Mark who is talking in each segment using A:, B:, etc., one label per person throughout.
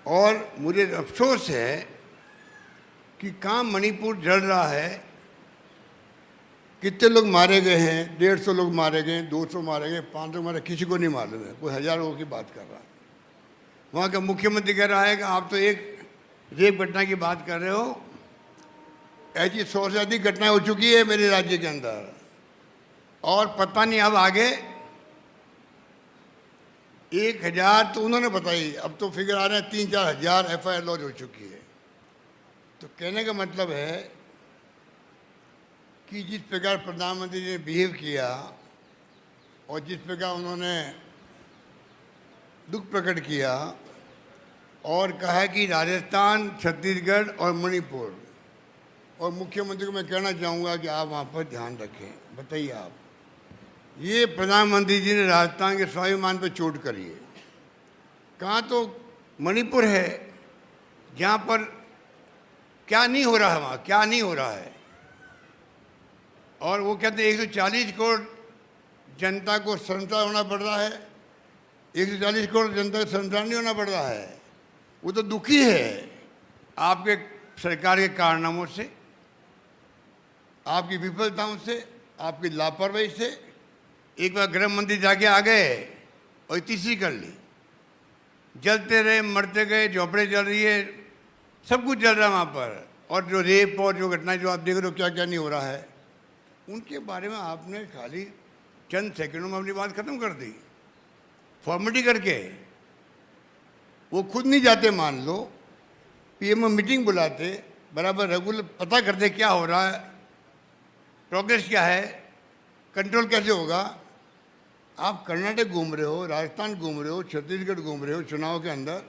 A: और मुझे अफसोस है कि कहाँ मणिपुर जल रहा है। कितने लोग मारे गए हैं? 150 लोग मारे गए, 200 मारे गए, 500 मारे, किसी को नहीं मालूम है। कोई हजार लोगों की बात कर रहा है। वहाँ का मुख्यमंत्री कह रहा है कि आप तो एक रेप घटना की बात कर रहे हो, ऐसी 100 से अधिक घटनाएं हो चुकी है मेरे राज्य के अंदर, और पता नहीं अब आगे 1000 तो उन्होंने बताई, अब तो फिगर आ रहे हैं 3-4 हजार FIR लॉन्च हो चुकी है। तो कहने का मतलब है कि जिस प्रकार प्रधानमंत्री ने बिहेव किया और जिस प्रकार उन्होंने दुख प्रकट किया और कहा कि राजस्थान, छत्तीसगढ़ और मणिपुर, और मुख्यमंत्री को मैं कहना चाहूँगा कि आप वहाँ पर ध्यान रखें। बताइए आप, ये प्रधानमंत्री जी ने राजस्थान के स्वाभिमान पर चोट करी है। कहाँ तो मणिपुर है जहाँ पर क्या नहीं हो रहा है, वहाँ क्या नहीं हो रहा है। और वो कहते हैं 140 करोड़ जनता को शर्मसार होना पड़ रहा है। 140 करोड़ जनता को शर्मसार नहीं होना पड़ रहा है, वो तो दुखी है आपके सरकार के कारनामों से, आपकी विफलताओं से, आपकी लापरवाही से। एक बार गृह मंत्री जाके आ गए और तीसरी कर ली। जलते रहे, मरते गए, झोपड़े जल रही है, सब कुछ जल रहा है वहाँ पर। और जो रेप और जो घटनाएं जो आप देख रहे हो, क्या क्या नहीं हो रहा है, उनके बारे में आपने खाली चंद सेकंडों में अपनी बात खत्म कर दी, फॉर्मेलिटी करके। वो खुद नहीं जाते, मान लो PM मीटिंग बुलाते, बराबर रेगुलर पता करते क्या हो रहा है, प्रोग्रेस क्या है, कंट्रोल कैसे होगा। आप कर्नाटक घूम रहे हो, राजस्थान घूम रहे हो, छत्तीसगढ़ घूम रहे हो चुनाव के अंदर।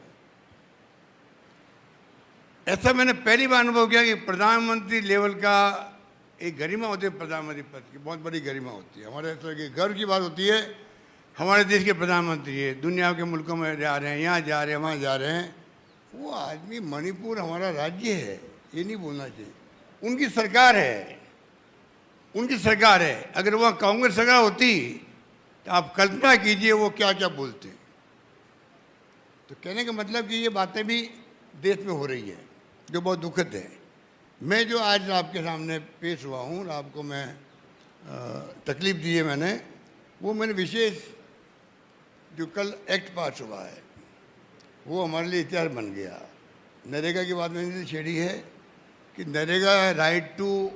A: ऐसा मैंने पहली बार अनुभव किया कि प्रधानमंत्री लेवल का एक गरिमा होती है, प्रधानमंत्री पद की बहुत बड़ी गरिमा होती है। हमारे ऐसा कि गर्व की बात होती है, हमारे देश के प्रधानमंत्री है, दुनिया के मुल्कों में जा रहे हैं, यहाँ जा रहे हैं, वहाँ जा रहे हैं। वो आदमी, मणिपुर हमारा राज्य है, ये नहीं बोलना चाहिए। उनकी सरकार है, उनकी सरकार है। अगर वहाँ कांग्रेस सरकार होती तो आप कल्पना कीजिए वो क्या क्या बोलते। तो कहने का मतलब कि ये बातें भी देश में हो रही है, जो बहुत दुखद है। मैं जो आज आपके सामने पेश हुआ हूँ, आपको मैं तकलीफ दी है मैंने, वो मैंने विशेष जो कल एक्ट पास हुआ है वो हमारे लिए इतिहास बन गया। नरेगा की बात मैंने छेड़ी है कि नरेगा, राइट टू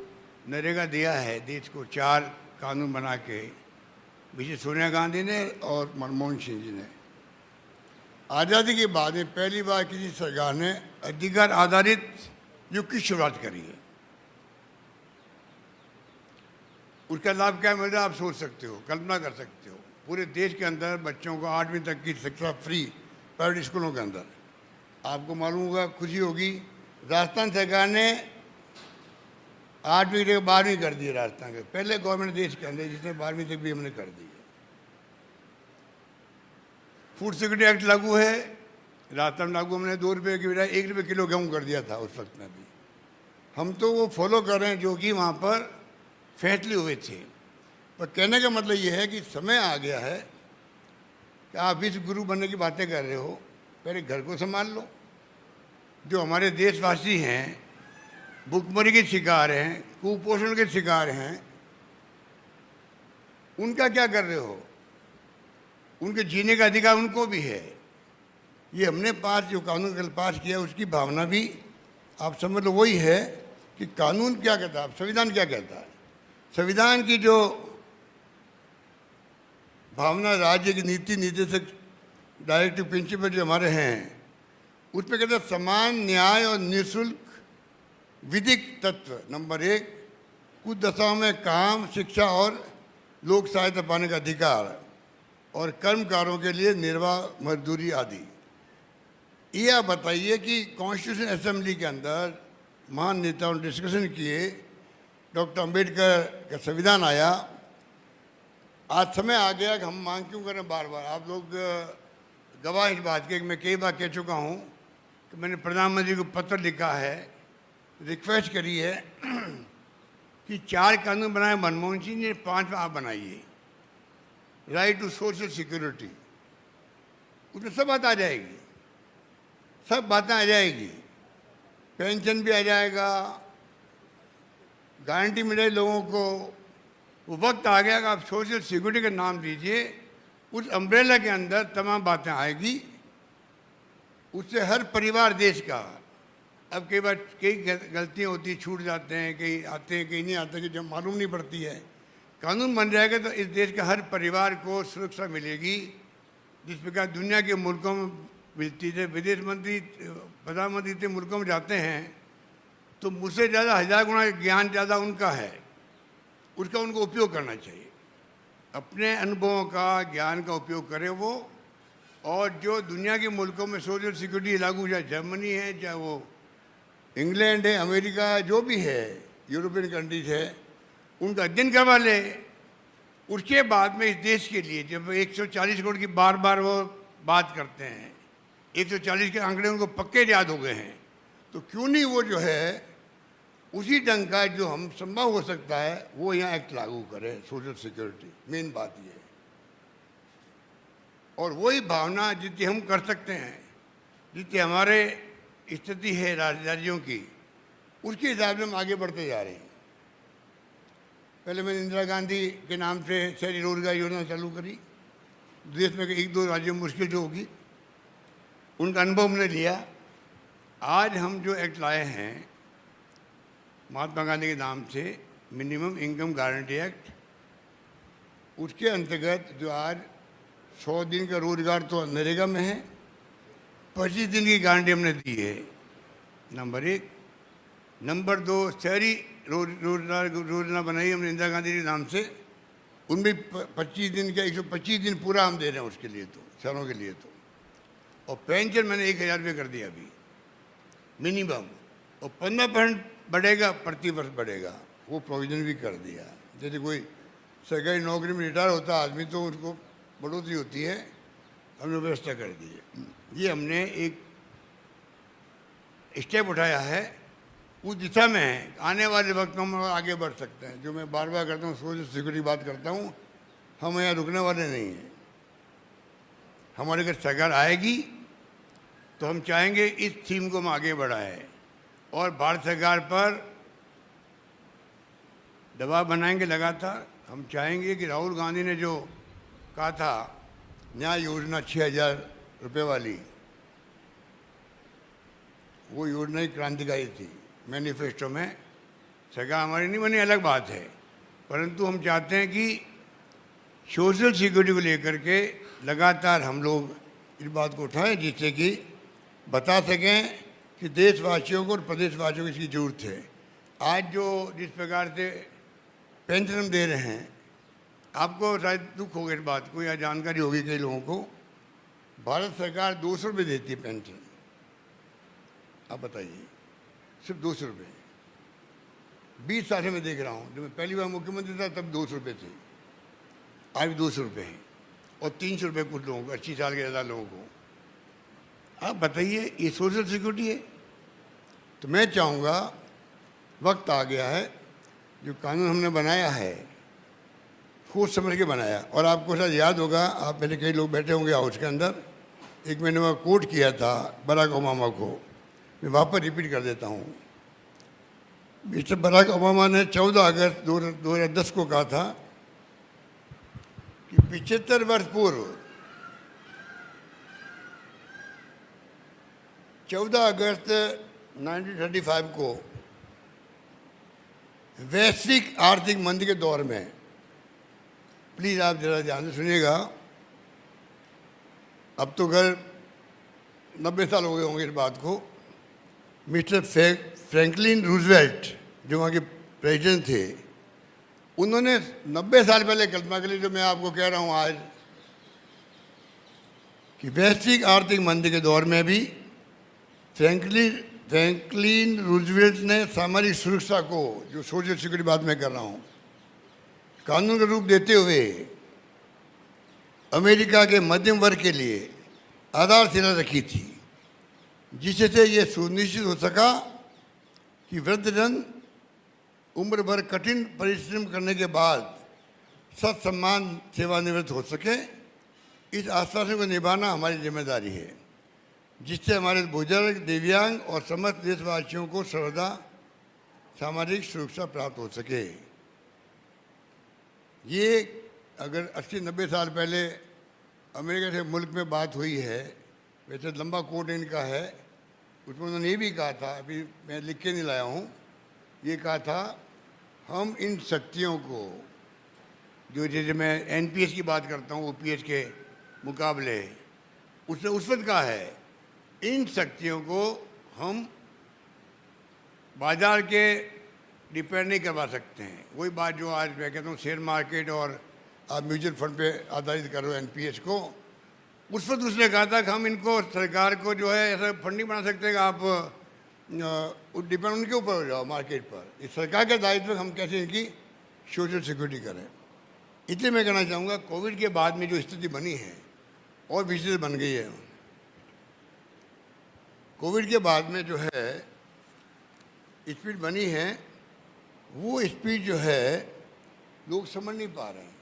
A: नरेगा दिया है देश को, 4 कानून बना के, विशेष सोनिया गांधी ने और मनमोहन सिंह जी ने। आज़ादी के बाद में पहली बार किसी सरकार ने अधिकार आधारित युग की शुरुआत करी है। उसका लाभ क्या मिल रहा है आप सोच सकते हो, कल्पना कर सकते हो। पूरे देश के अंदर बच्चों को 8वीं तक की शिक्षा फ्री प्राइवेट स्कूलों के अंदर। आपको मालूम होगा, खुशी होगी, राजस्थान सरकार ने 8वीं से 12वीं कर दी है। राजस्थान के पहले गवर्नमेंट देश के अंदर जिसने 12वीं तक भी हमने कर दी है। फूड सिक्योरिटी एक्ट लागू है, राजस्थान लागू हमने 2 रुपये की बजाय 1 रुपये किलो गेहूँ कर दिया था उस वक्त में भी। हम तो वो फॉलो कर रहे हैं जो कि वहाँ पर फैसले हुए थे। पर कहने का मतलब ये है कि समय आ गया है कि आप विश्व गुरु बनने की बातें कर रहे हो, पहले घर को संभाल लो। जो हमारे देशवासी हैं, भूखमरी के शिकार हैं, कुपोषण के शिकार हैं, उनका क्या कर रहे हो? उनके जीने का अधिकार उनको भी है। ये हमने जो कानून कल पास किया उसकी भावना भी आप समझ लो वही है कि कानून क्या कहता है, संविधान क्या कहता है। संविधान की जो भावना, राज्य की नीति निर्देशक डायरेक्टिव प्रिंसिपल जो हमारे हैं, उसमें कहते हैं समान न्याय और निःशुल्क विधिक तत्व नंबर 1, कुछ दशाओं में काम, शिक्षा और लोक सहायता पाने का अधिकार, और कर्मकारों के लिए निर्वाह मजदूरी आदि। ये आप बताइए कि कॉन्स्टिट्यूशन असेंबली के अंदर महान नेताओं ने डिस्कशन किए, डॉक्टर अंबेडकर का संविधान आया। आज समय आ गया कि हम मांग क्यों करें बार बार। आप लोग गवाह इस बात के, मैं कई बार कह चुका हूँ कि मैंने प्रधानमंत्री को पत्र लिखा है, रिक्वेस्ट करी है कि 4 कानून बनाए मनमोहन सिंह ने, 5 आप बनाइए। राइट टू सोशल सिक्योरिटी, उसमें सब बात आ जाएगी। सब बातें आ जाएगी, पेंशन भी आ जाएगा, गारंटी मिलेगी लोगों को। वो वक्त आ गया कि आप सोशल सिक्योरिटी का नाम दीजिए, उस अम्ब्रेला के अंदर तमाम बातें आएगी, उससे हर परिवार देश का। अब कई बार कई गलतियाँ होती, छूट जाते हैं, कहीं आते हैं कहीं नहीं आते, कि जब मालूम नहीं पड़ती है। कानून बन जाएगा तो इस देश का हर परिवार को सुरक्षा मिलेगी, जिस प्रकार दुनिया के मुल्कों में मिलती है। विदेश मंत्री प्रधानमंत्री इतने मुल्कों में जाते हैं तो मुझसे ज़्यादा 1000 गुना ज्ञान ज़्यादा उनका है, उसका उनको उपयोग करना चाहिए। अपने अनुभवों का, ज्ञान का उपयोग करें वो। और जो दुनिया के मुल्कों में सोशल सिक्योरिटी लागू, चाहे जर्मनी है, चाहे वो इंग्लैंड है, अमेरिका है, जो भी है, यूरोपियन कंट्रीज है, उनका अध्ययन करवा ले। उसके बाद में इस देश के लिए जब 140 करोड़ की बार बार वो बात करते हैं, 140 के आंकड़े उनको पक्के याद हो गए हैं, तो क्यों नहीं वो जो है उसी ढंग का जो हम संभव हो सकता है वो यहाँ एक्ट लागू करें, सोशल सिक्योरिटी। मेन बात ये है। और वही भावना जितनी हम कर सकते हैं, जितनी हमारे स्थिति है राज्यों की, उसके हिसाब से हम आगे बढ़ते जा रहे हैं। पहले मैंने इंदिरा गांधी के नाम से शहरी रोजगार योजना चालू करी, देश में 1-2 राज्यों में मुश्किल जो होगी, उनका अनुभव हमने लिया। आज हम जो एक्ट लाए हैं महात्मा गांधी के नाम से, मिनिमम इनकम गारंटी एक्ट, उसके अंतर्गत जो आज 100 दिन का रोजगार तो नरेगा में है, 25 दिन की गारंटी हमने दी है, नंबर 1। नंबर 2, शहरी रोजगार योजना बनाई हमने इंदिरा गांधी के नाम से, उनमें 25 दिन का 125 दिन पूरा हम दे रहे हैं उसके लिए, तो शहरों के लिए तो। और पेंशन मैंने 1000 रुपये कर दिया अभी मिनिमम, और 15% बढ़ेगा, प्रति वर्ष बढ़ेगा, वो प्रोविजन भी कर दिया। जैसे कोई सरकारी नौकरी में रिटायर होता है आदमी तो उनको बढ़ोतरी होती है, हमने व्यवस्था कर दी है। ये हमने एक स्टेप उठाया है, उस दिशा में है। आने वाले वक्त में हम आगे बढ़ सकते हैं। जो मैं बार बार करता हूँ, सोशल सिक्योरिटी बात करता हूँ, हम यहाँ रुकने वाले नहीं हैं। हमारे अगर सरकार आएगी तो हम चाहेंगे इस थीम को हम आगे बढ़ाएं और भारत सरकार पर दबाव बनाएंगे लगातार। हम चाहेंगे कि राहुल गांधी ने जो कहा था न्याय योजना 6000 रुपये वाली, वो योजना ही क्रांतिकारी थी मैनिफेस्टो में। सरकार हमारी नहीं बनी, अलग बात है, परंतु हम चाहते हैं कि सोशल सिक्योरिटी को लेकर के लगातार हम लोग इस बात को उठाएं, जिससे कि बता सकें कि देशवासियों को और प्रदेशवासियों को इसकी ज़रूरत है। आज जो जिस प्रकार से पेंशन हम दे रहे हैं, आपको शायद दुख होगा इस बात को या जानकारी होगी कई लोगों को, भारत सरकार 200 रुपये देती है पेंशन। आप बताइए, सिर्फ 200 रुपये। 20 साल से मैं देख रहा हूँ, जब मैं पहली बार मुख्यमंत्री था तब 200 रुपये थे, आज 200 रुपये हैं। और 300 रुपये कुछ लोगों को, 80 साल के ज़्यादा लोगों को। आप बताइए, ये सोशल सिक्योरिटी है? तो मैं चाहूँगा, वक्त आ गया है, जो कानून हमने बनाया है सोच समझ के बनाया। और आपको शायद याद होगा, आप पहले कई लोग बैठे होंगे हाउस के अंदर, एक मैंने वहाँ कोट किया था बराक ओबामा को, मैं वापस रिपीट कर देता हूँ। मिस्टर बराक ओबामा ने 14 अगस्त 2010 को कहा था कि 75 वर्ष पूर्व 14 अगस्त 1935 को वैश्विक आर्थिक मंदी के दौर में, प्लीज़ आप ज़रा ध्यान से सुनिएगा, अब तो खैर 90 साल हो गए होंगे इस बात को, मिस्टर फ्रैंकलिन रूजवेल्ट जो वहाँ के प्रेसिडेंट थे, उन्होंने 90 साल पहले कल्पना के लिए, जो मैं आपको कह रहा हूँ आज, कि वैश्विक आर्थिक मंदी के दौर में भी फ्रैंकलिन रूजवेल्ट ने सामाजिक सुरक्षा को, जो सोशल सिक्योरिटी बात मैं कर रहा हूँ, कानून का रूप देते हुए अमेरिका के मध्यम वर्ग के लिए आधारशिला रखी थी, जिससे ये सुनिश्चित हो सका कि वृद्धजन उम्र भर कठिन परिश्रम करने के बाद सत्सम्मान सेवानिवृत्त हो सके। इस आश्वासन को निभाना हमारी जिम्मेदारी है। जिससे हमारे बुजुर्ग, दिव्यांग और समस्त देशवासियों को सर्वदा सामाजिक सुरक्षा प्राप्त हो सके। ये अगर 80-90 साल पहले अमेरिका से मुल्क में बात हुई है, वैसे लंबा कोट इनका है, उसमें उन्होंने ये भी कहा था, अभी मैं लिख के नहीं लाया हूँ, ये कहा था हम इन शक्तियों को, जो जैसे मैं एनपीएस की बात करता हूँ ओपीएस के मुकाबले, उसने उस वक्त कहा है इन शक्तियों को हम बाजार के डिपेंड नहीं करवा सकते हैं। वही बात जो आज मैं कहता हूँ शेयर मार्केट और आप म्यूचुअल फंड पे आधारित कर रहे हो एनपीएस को, उस वक्त उसने कहा था कि हम इनको सरकार को जो है ऐसा फंड नहीं बना सकते कि आप डिपेंड उनके ऊपर हो जाओ मार्केट पर। इस सरकार के दायित्व हम कैसे इनकी सोशल सिक्योरिटी करें। इसलिए मैं कहना चाहूँगा कोविड के बाद में जो स्थिति बनी है और विशेष बन गई है, कोविड के बाद में जो है स्पीड बनी है, वो स्पीड जो है लोग समझ नहीं पा रहे हैं।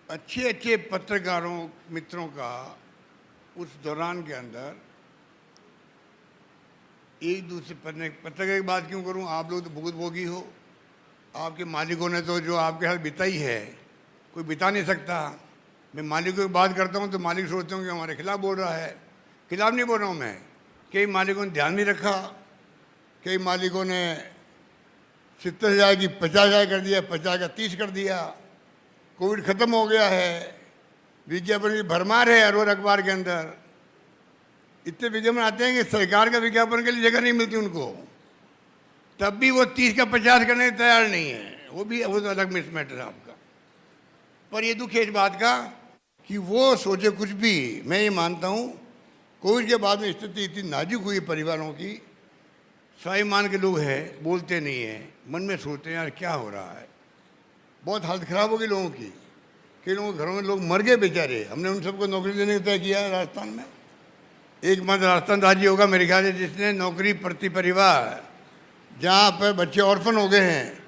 A: अच्छे अच्छे पत्रकारों मित्रों का उस दौरान के अंदर एक दूसरे पत्रकार की बात क्यों करूं, आप लोग तो भुगतभोगी हो, आपके मालिकों ने तो जो आपके साथ बिताई है कोई बिता नहीं सकता। मैं मालिकों की बात करता हूं तो मालिक सोचते हैं कि हमारे खिलाफ बोल रहा है। खिलाफ नहीं बोल रहा हूं मैं, कई मालिकों ने ध्यान नहीं रखा, कई मालिकों ने 70,000 की 50,000 कर दिया, 50 का 30 कर दिया। कोविड ख़त्म हो गया है, विज्ञापन की भरमार है हर रोज अखबार के अंदर। इतने विज्ञापन आते हैं कि सरकार का विज्ञापन के लिए जगह नहीं मिलती उनको, तब भी वो 30 का 50 करने तैयार नहीं है। वो तो अलग मिस मैटर है आपका। पर ये दुख है इस बात का कि वो सोचे कुछ भी। मैं ये मानता हूँ कोविड के बाद में स्थिति इतनी नाजुक हुई परिवारों की, स्वाभिमान के लोग हैं, बोलते नहीं हैं, मन में सोचते हैं यार क्या हो रहा है। बहुत हालत ख़राब हो गई लोगों की। कई लोगों के घरों में लोग मर गए बेचारे। हमने उन सबको नौकरी देने का तय किया है राजस्थान में। एकमात्र राजस्थान राज्य होगा मेरे ख्याल से जिसने नौकरी प्रति परिवार, जहाँ पर बच्चे ऑर्फन हो गए हैं